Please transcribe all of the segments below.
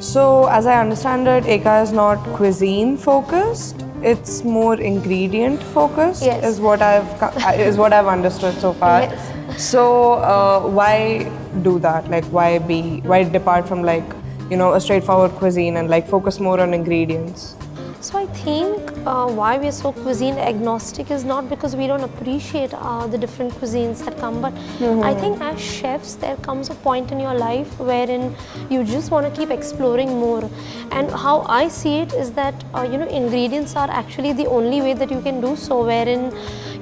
So, as I understand it, Ekaa is not cuisine focused. It's more ingredient focused. Yes. is what I've understood so far. Yes. So, why do that? Like, why depart from a straightforward cuisine and focus more on ingredients? So I think why we are so cuisine agnostic is not because we don't appreciate the different cuisines that come, but I think as chefs there comes a point in your life wherein you just want to keep exploring more. And how I see it is that ingredients are actually the only way that you can do so, wherein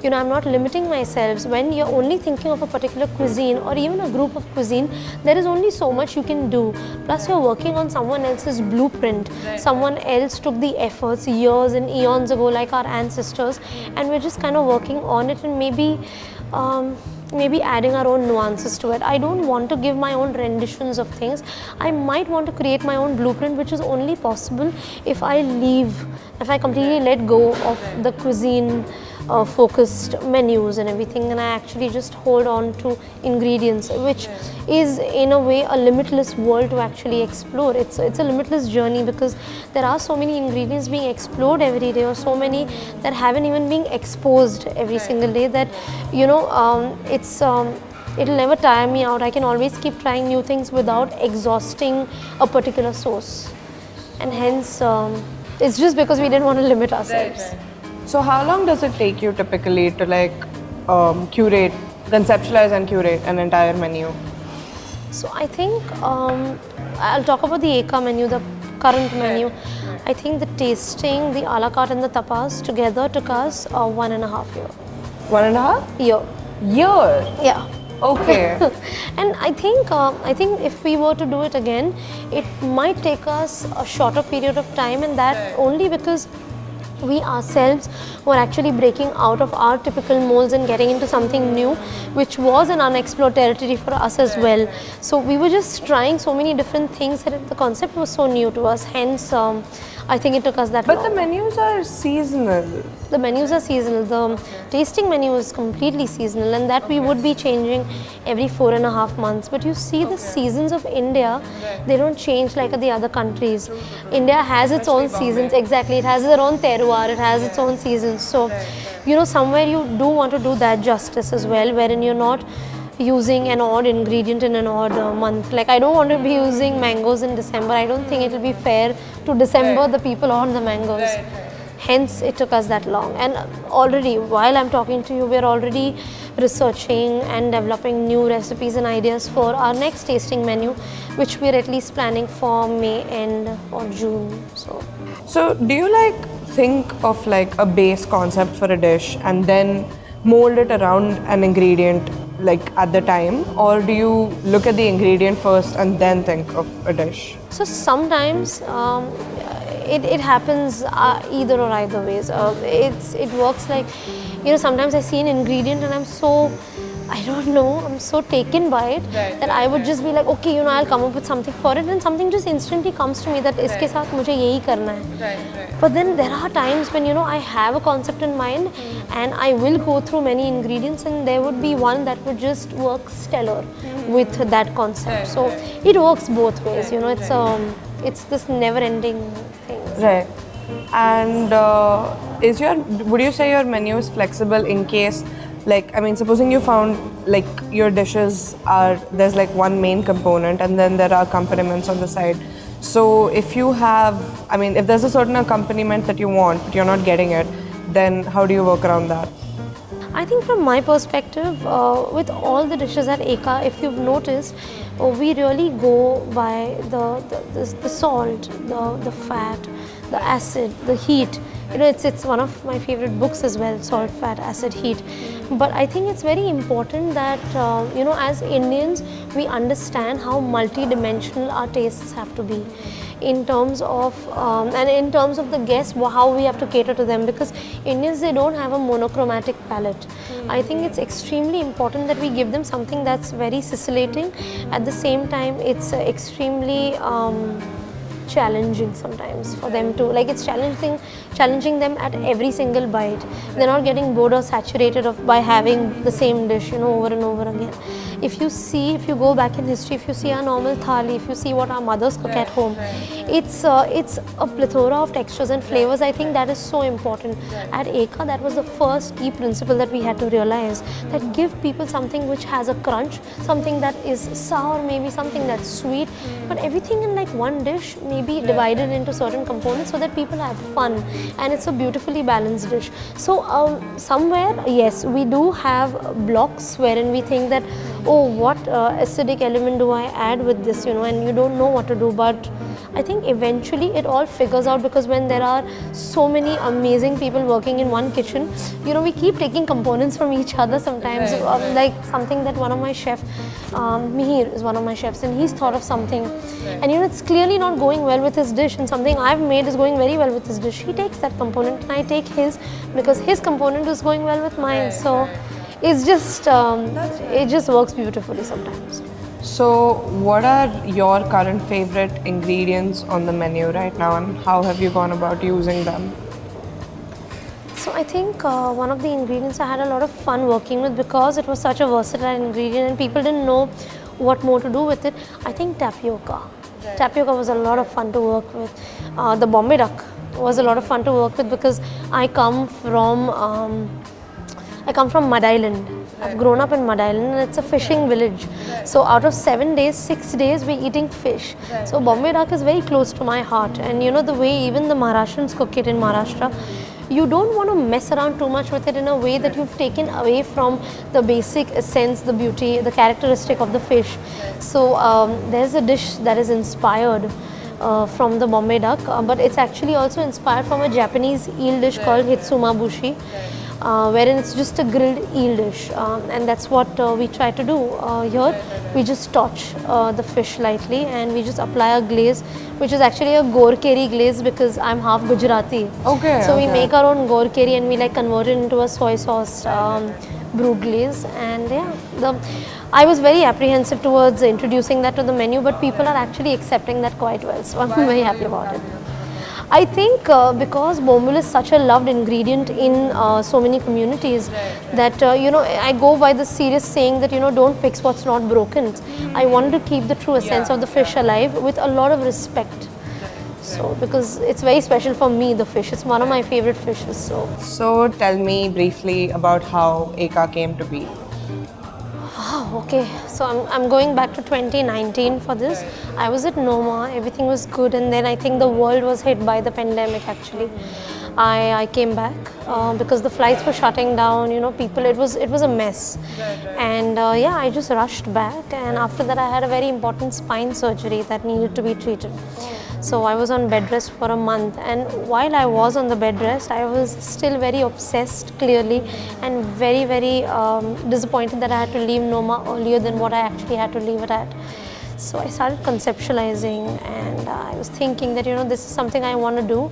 I'm not limiting myself. When you're only thinking of a particular cuisine or even a group of cuisine, there is only so much you can do. Plus you're working on someone else's blueprint. Someone else took the efforts years and eons ago, like our ancestors, and we're just kind of working on it and maybe adding our own nuances to it. I don't want to give my own renditions of things. I might want to create my own blueprint, which is only possible if I completely let go of the cuisine focused menus and everything, and I actually just hold on to ingredients, which is in a way a limitless world to actually explore. It's a limitless journey because there are so many ingredients being explored every day, or so many that haven't even been exposed every single day, that it'll never tire me out. I can always keep trying new things without exhausting a particular source, and hence it's just because we didn't want to limit ourselves. Right. So how long does it take you typically to conceptualize and curate an entire menu? So I think I'll talk about the Ekaa menu, the current menu. I think the tasting, the a la carte and the tapas together took us 1.5 years. 1.5 year? Yeah. Okay. And I think if we were to do it again, it might take us a shorter period of time, and that only because we ourselves were actually breaking out of our typical molds and getting into something new, which was an unexplored territory for us as well. So we were just trying so many different things that the concept was so new to us, hence I think it took us that long. But the menus are seasonal. The menus are seasonal. The tasting menu is completely seasonal, and that we would be changing every 4.5 months. But you see the seasons of India, they don't change like the other countries. India has its own seasons, exactly. It has its own terroir, it has its own seasons. So, somewhere you do want to do that justice as well, wherein you're not using an odd ingredient in an odd month. Like, I don't want to be using mangoes in December. I don't think it will be fair to December the people on the mangoes. Hence, it took us that long. And already, while I'm talking to you, we're already researching and developing new recipes and ideas for our next tasting menu, which we're at least planning for May end or June. So do you think of a base concept for a dish and then mold it around an ingredient at the time, or do you look at the ingredient first and then think of a dish? So sometimes it happens either or either ways. It works like, sometimes I see an ingredient and I'm so taken by it that I would just be like, okay, I'll come up with something for it, and something just instantly comes to me that iske saath mujhe yahi karna hai. But then there are times when I have a concept in mind and I will go through many ingredients, and there would be one that would just work stellar with that concept. So it works both ways. It's this never-ending thing. Right. And would you say your menu is flexible in case, supposing you found your dishes there's one main component and then there are accompaniments on the side. So if you have, if there's a certain accompaniment that you want but you're not getting it, then how do you work around that? I think from my perspective, with all the dishes at Ekaa, if you've noticed, we really go by the salt, the fat, the acid, the heat. It's one of my favorite books as well, Salt, Fat, Acid, Heat. But I think it's very important that, as Indians, we understand how multi-dimensional our tastes have to be in terms of, and in terms of the guests, how we have to cater to them, because Indians, they don't have a monochromatic palate. I think it's extremely important that we give them something that's very scintillating. At the same time, it's extremely challenging sometimes for them to, like, it's challenging them at every single bite. They're not getting bored or saturated by having the same dish, over and over again. If you go back in history, if you see our normal thali, if you see what our mothers cook at home, it's a plethora of textures and flavors. I think that is so important. At Ekaa, that was the first key principle that we had to realize, that give people something which has a crunch, something that is sour, maybe something that's sweet, but everything in like one dish may be divided into certain components so that people have fun, and it's a beautifully balanced dish. So somewhere, yes, we do have blocks wherein we think that, oh, what acidic element do I add with this, and you don't know what to do. But I think eventually it all figures out, because when there are so many amazing people working in one kitchen, we keep taking components from each other sometimes. Like something that one of my chefs, Mihir is one of my chefs, and he's thought of something, and it's clearly not going well with his dish, and something I've made is going very well with his dish. He takes that component and I take his, because his component is going well with mine. So it's just, it just works beautifully sometimes. So, what are your current favorite ingredients on the menu right now, and how have you gone about using them? So I think one of the ingredients I had a lot of fun working with, because it was such a versatile ingredient and people didn't know what more to do with it. I think tapioca. Tapioca was a lot of fun to work with. The Bombay duck was a lot of fun to work with, because I come from Mud Island. I've grown up in Mud Island, and it's a fishing village. So out of 7 days, 6 days we're eating fish. So Bombay duck is very close to my heart. And the way even the Maharashtrians cook it in Maharashtra, you don't want to mess around too much with it in a way that you've taken away from the basic essence, the beauty, the characteristic of the fish. So there's a dish that is inspired from the Bombay duck, but it's actually also inspired from a Japanese eel dish called hitsumabushi. Wherein it's just a grilled eel dish, and that's what we try to do here. We just torch the fish lightly, and we just apply a glaze, which is actually a gorkeri glaze, because I'm half Gujarati. Okay. So we make our own gorkeri, and we convert it into a soy sauce brewed glaze. And yeah, I was very apprehensive towards introducing that to the menu, but people are actually accepting that quite well. So I'm very happy about it. I think because bombul is such a loved ingredient in so many communities, that I go by the serious saying that don't fix what's not broken. I wanted to keep the true essence of the fish alive with a lot of respect. So because it's very special for me, the fish. It's one of my favorite fishes. So tell me briefly about how Ekaa came to be. Okay, so I'm going back to 2019 for this. I was at Noma, everything was good, and then I think the world was hit by the pandemic actually. I came back because the flights were shutting down, people, it was a mess. And I just rushed back, and after that I had a very important spine surgery that needed to be treated. So I was on bed rest for a month, and while I was on the bed rest, I was still very obsessed clearly, and very, very disappointed that I had to leave Noma earlier than what I actually had to leave it at. So I started conceptualizing, and I was thinking that this is something I want to do,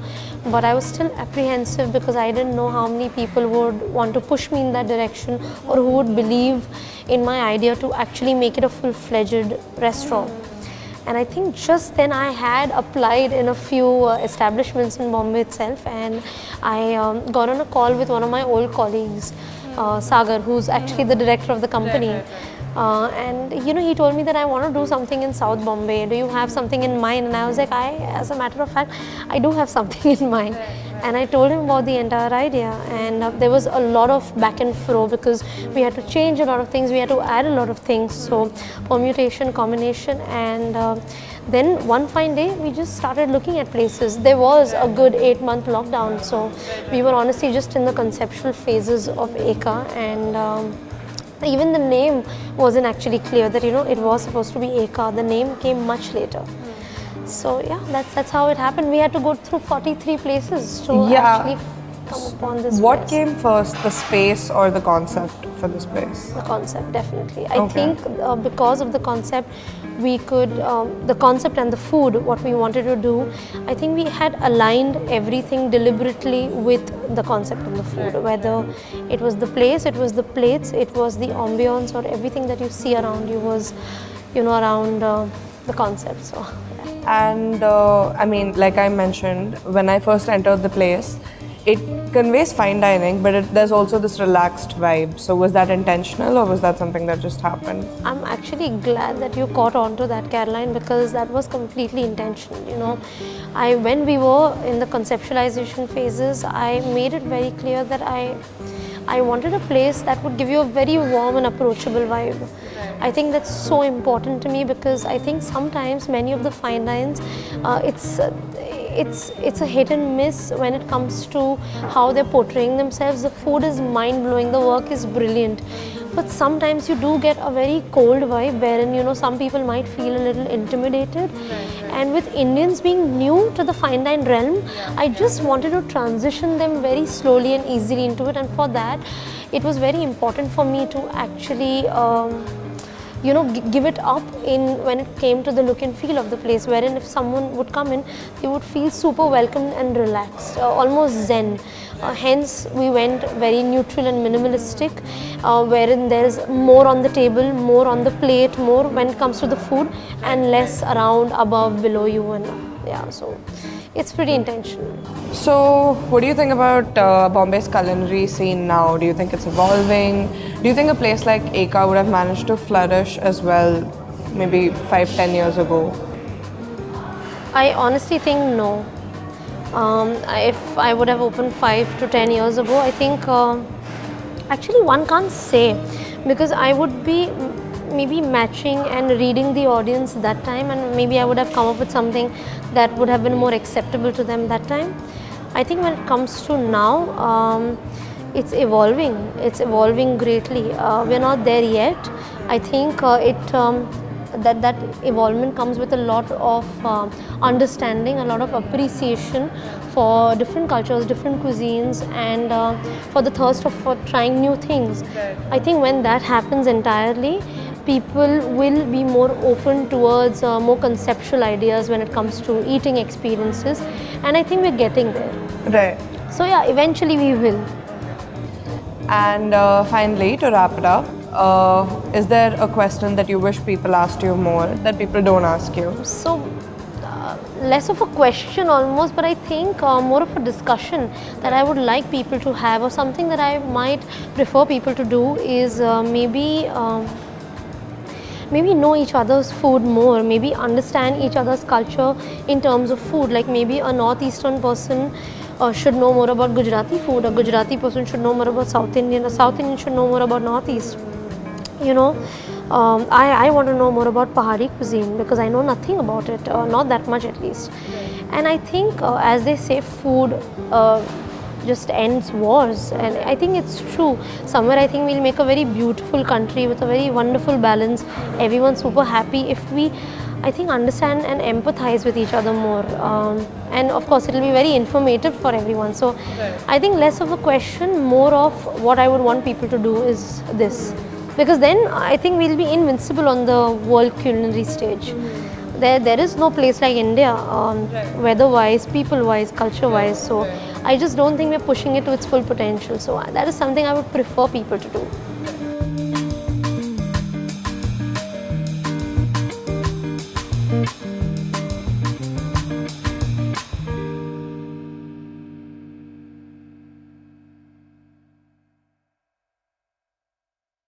but I was still apprehensive because I didn't know how many people would want to push me in that direction, or who would believe in my idea to actually make it a full-fledged restaurant. And I think just then I had applied in a few establishments in Bombay itself, and I got on a call with one of my old colleagues, Sagar, who's actually the director of the company. And he told me that I want to do something in South Bombay. Do you have something in mind? And I was like, as a matter of fact, I do have something in mind. And I told him about the entire idea, and there was a lot of back and fro, because we had to change a lot of things, we had to add a lot of things, so permutation, combination, and then one fine day we just started looking at places. There was a good 8-month lockdown, so we were honestly just in the conceptual phases of Ekaa, and even the name wasn't actually clear that it was supposed to be Ekaa. The name came much later. So yeah, that's how it happened. We had to go through 43 places to actually come upon this What place. came first, the space or the concept for this place? The concept, definitely. I think because of the concept, we could, the concept and the food, what we wanted to do, I think we had aligned everything deliberately with the concept and the food. Whether it was the place, it was the plates, it was the ambience, or everything that you see around you was, around the concept. So. Yeah. And I mean, like I mentioned, when I first entered the place, it conveys fine dining, but there's also this relaxed vibe. So was that intentional, or was that something that just happened? I'm actually glad that you caught on to that, Caroline, because that was completely intentional. You know, when we were in the conceptualization phases, I made it very clear that I wanted a place that would give you a very warm and approachable vibe. I think that's so important to me, because I think sometimes many of the fine dines, it's a hit and miss when it comes to how they're portraying themselves. The food is mind-blowing, the work is brilliant, but sometimes you do get a very cold vibe wherein, you know, some people might feel a little intimidated. And with Indians being new to the fine dine realm, I just wanted to transition them very slowly and easily into it, and for that it was very important for me to actually you know, give it up in when it came to the look and feel of the place, wherein if someone would come in, they would feel super welcomed and relaxed, almost zen. Hence we went very neutral and minimalistic, wherein there is more on the table, more on the plate, more when it comes to the food, and less around, above, below you, and yeah, so it's pretty intentional. So, what do you think about Bombay's culinary scene now? Do you think it's evolving? Do you think a place like Ekaa would have managed to flourish as well, maybe 5-10 years ago? I honestly think no. If I would have opened 5 to 10 years ago, I think actually one can't say, because I would be maybe matching and reading the audience that time, and maybe I would have come up with something that would have been more acceptable to them that time. I think when it comes to now, it's evolving greatly. We're not there yet. I think that evolvement comes with a lot of understanding, a lot of appreciation for different cultures, different cuisines, and for the thirst for trying new things. I think when that happens entirely, people will be more open towards more conceptual ideas when it comes to eating experiences, and I think we're getting there. Right. So yeah, eventually we will. And finally, to wrap it up, is there a question that you wish people asked you more that people don't ask you? So less of a question almost, but I think more of a discussion that I would like people to have, or something that I might prefer people to do, is maybe know each other's food more, maybe understand each other's culture in terms of food. Like maybe a northeastern person should know more about Gujarati food, a Gujarati person should know more about South Indian, a South Indian should know more about Northeast. You know, I want to know more about Pahari cuisine, because I know nothing about it, not that much at least. And I think as they say, food just ends wars, and I think it's true. Somewhere I think we'll make a very beautiful country with a very wonderful balance. Everyone's super happy if we, I think, understand and empathize with each other more, and of course it'll be very informative for everyone. So I think less of a question, more of what I would want people to do is this, because then I think we'll be invincible on the world culinary stage. There is no place like India, weather-wise, people-wise, culture-wise. So I just don't think we're pushing it to its full potential. So that is something I would prefer people to do.